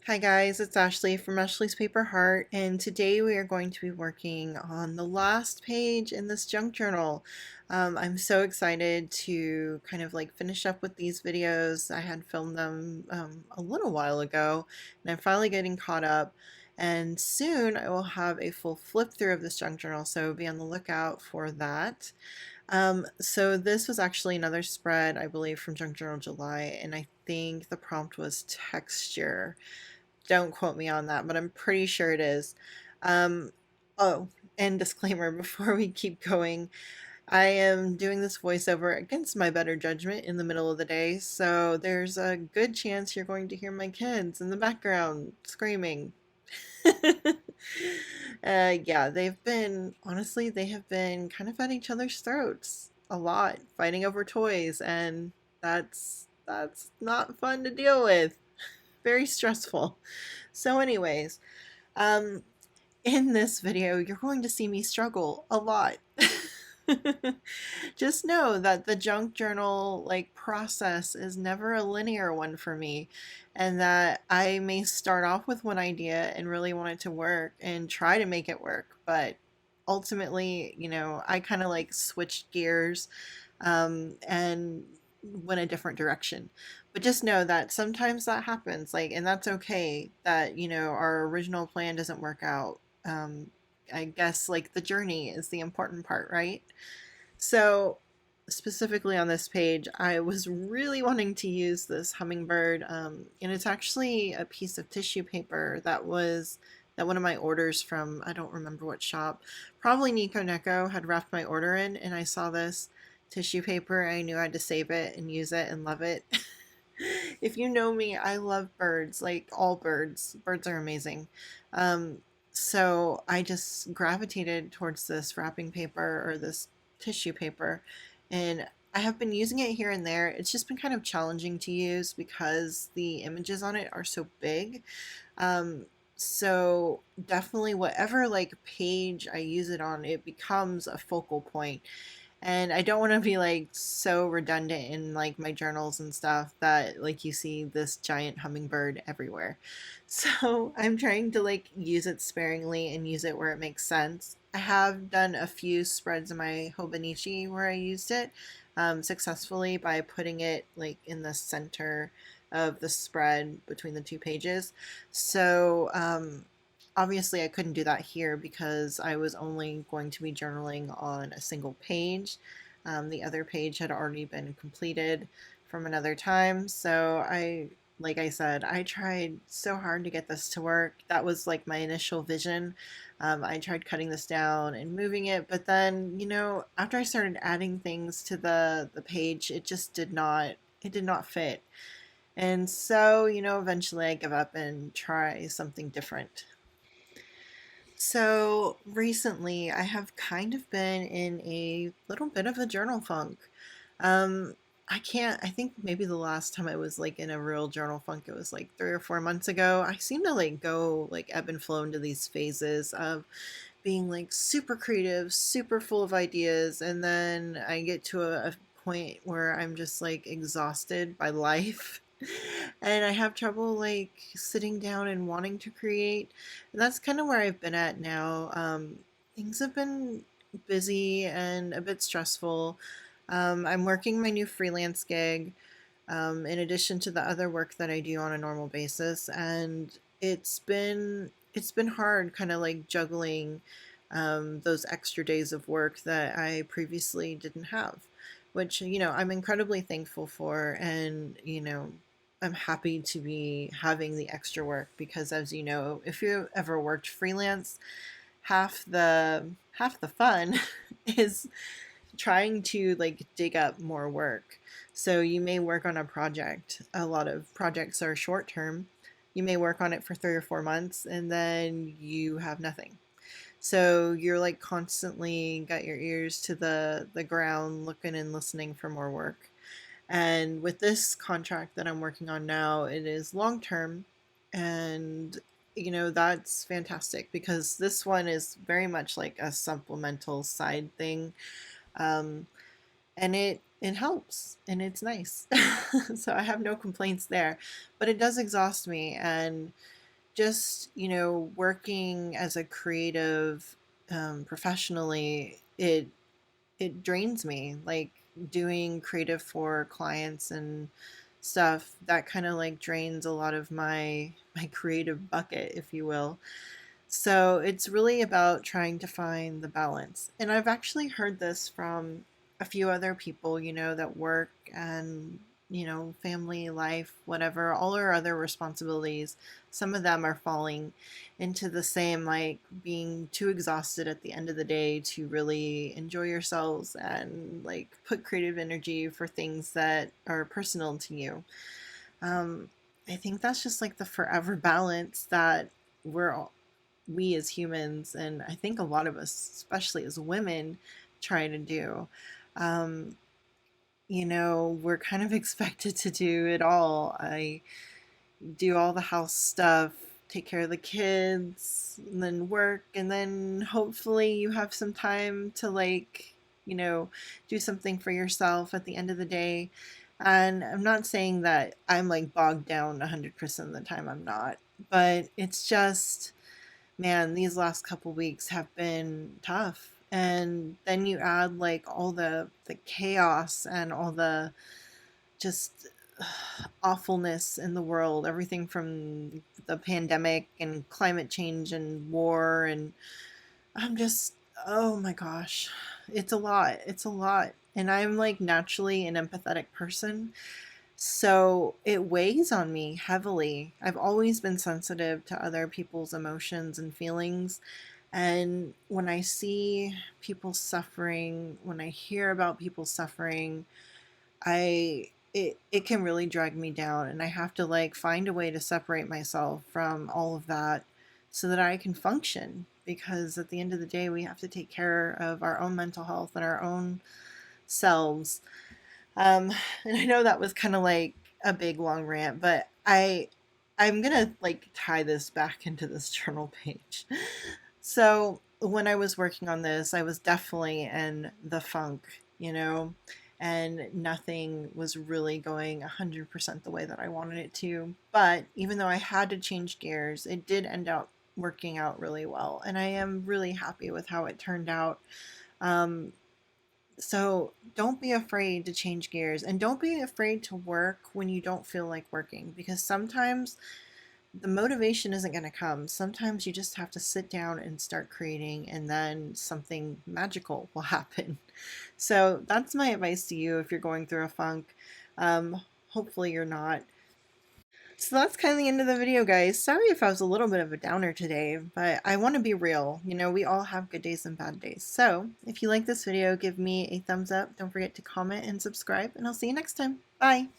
Hi guys, it's Ashley from Ashley's Paper Heart, and today we are going to be working on the last page in this junk journal. I'm so excited to kind of like finish up with these videos. I had filmed them a little while ago, and I'm finally getting caught up. And soon I will have a full flip through of this junk journal, so be on the lookout for that. So this was actually another spread, I believe, from Junk Journal July, and I think the prompt was texture. Don't quote me on that, but I'm pretty sure it is. Um, oh, and disclaimer before we keep going, I am doing this voiceover against my better judgment in the middle of the day, so there's a good chance you're going to hear my kids in the background screaming. Yeah, honestly, they have been kind of at each other's throats a lot, fighting over toys, and that's not fun to deal with. Very stressful. So anyways, um, in this video, you're going to see me struggle a lot. Just know that the junk journal process is never a linear one for me, and that I may start off with one idea and really want it to work and try to make it work, but ultimately, I kind of like switched gears and went a different direction. But just know that sometimes that happens, and that's okay that, our original plan doesn't work out. I guess the journey is the important part, right? So, specifically on this page, I was really wanting to use this hummingbird, and it's actually a piece of tissue paper that one of my orders from, I don't remember what shop, probably Nico Neko, had wrapped my order in, and I saw this tissue paper. I knew I had to save it and use it and love it. If you know me, I love birds, like all birds. Birds are amazing. Um, so I just gravitated towards this wrapping paper or this tissue paper, and I have been using it here and there. It's just been kind of challenging to use because the images on it are so big. Um, so definitely whatever page I use it on, it becomes a focal point, and I don't want to be so redundant in my journals and stuff that you see this giant hummingbird everywhere. So I'm trying to use it sparingly and use it where it makes sense. I have done a few spreads in my Hobonichi where I used it successfully by putting it in the center of the spread between the two pages. So obviously I couldn't do that here because I was only going to be journaling on a single page. The other page had already been completed from another time, so like I said, I tried so hard to get this to work. That was my initial vision. I tried cutting this down and moving it, but then, after I started adding things to the page, it did not fit. And so, eventually I give up and try something different. So recently, I have kind of been in a little bit of a journal funk. Um, I think maybe the last time I was in a real journal funk, it was 3 or 4 months ago. I seem to go ebb and flow into these phases of being super creative, super full of ideas, and then I get to a point where I'm just exhausted by life. And I have trouble sitting down and wanting to create. And that's kind of where I've been at now. Things have been busy and a bit stressful. I'm working my new freelance gig in addition to the other work that I do on a normal basis, and it's been hard, kind of juggling those extra days of work that I previously didn't have, which I'm incredibly thankful for, and I'm happy to be having the extra work because, as you know, if you ever worked freelance, half the fun is trying to dig up more work. So you may work on a project. A lot of projects are short term. You may work on it for 3 or 4 months and then you have nothing. So you're constantly got your ears to the ground looking and listening for more work. And with this contract that I'm working on now, it is long term, and that's fantastic because this one is very much like a supplemental side thing. Um, and it helps and it's nice. So I have no complaints there, but it does exhaust me. And just, working as a creative, professionally, it drains me. Like doing creative for clients and stuff, that kind of like drains a lot of my creative bucket, if you will. So it's really about trying to find the balance. And I've actually heard this from a few other people, that work and, family life, whatever, all our other responsibilities. Some of them are falling into the same, like being too exhausted at the end of the day to really enjoy yourselves and like put creative energy for things that are personal to you. Um, I think that's just like the forever balance that we're all, we as humans, and I think a lot of us, especially as women, try to do. Um, we're kind of expected to do it all. I do all the house stuff, take care of the kids, and then work, and then hopefully you have some time to like, you know, do something for yourself at the end of the day. And I'm not saying that I'm like bogged down 100% of the time, I'm not. But it's just, man, these last couple weeks have been tough. And then you add like all the chaos and all the just awfulness in the world, everything from the pandemic and climate change and war, and I'm just, oh my gosh, it's a lot. It's a lot. And I'm like naturally an empathetic person, so it weighs on me heavily. I've always been sensitive to other people's emotions and feelings. And when I see people suffering, when I hear about people suffering, it can really drag me down, and I have to like find a way to separate myself from all of that so that I can function, because at the end of the day we have to take care of our own mental health and our own selves. um, and I know that was kind of like a big long rant, but I'm gonna like tie this back into this journal page. So when I was working on this, I was definitely in the funk, and nothing was really going 100% the way that I wanted it to. But even though I had to change gears, it did end up working out really well, and I am really happy with how it turned out. Um, so don't be afraid to change gears, and don't be afraid to work when you don't feel like working, because sometimes the motivation isn't going to come. Sometimes you just have to sit down and start creating, and then something magical will happen. So that's my advice to you if you're going through a funk. Hopefully you're not. So that's kind of the end of the video, guys. Sorry if I was a little bit of a downer today, but I want to be real. We all have good days and bad days. So if you like this video, give me a thumbs up. Don't forget to comment and subscribe, and I'll see you next time. Bye.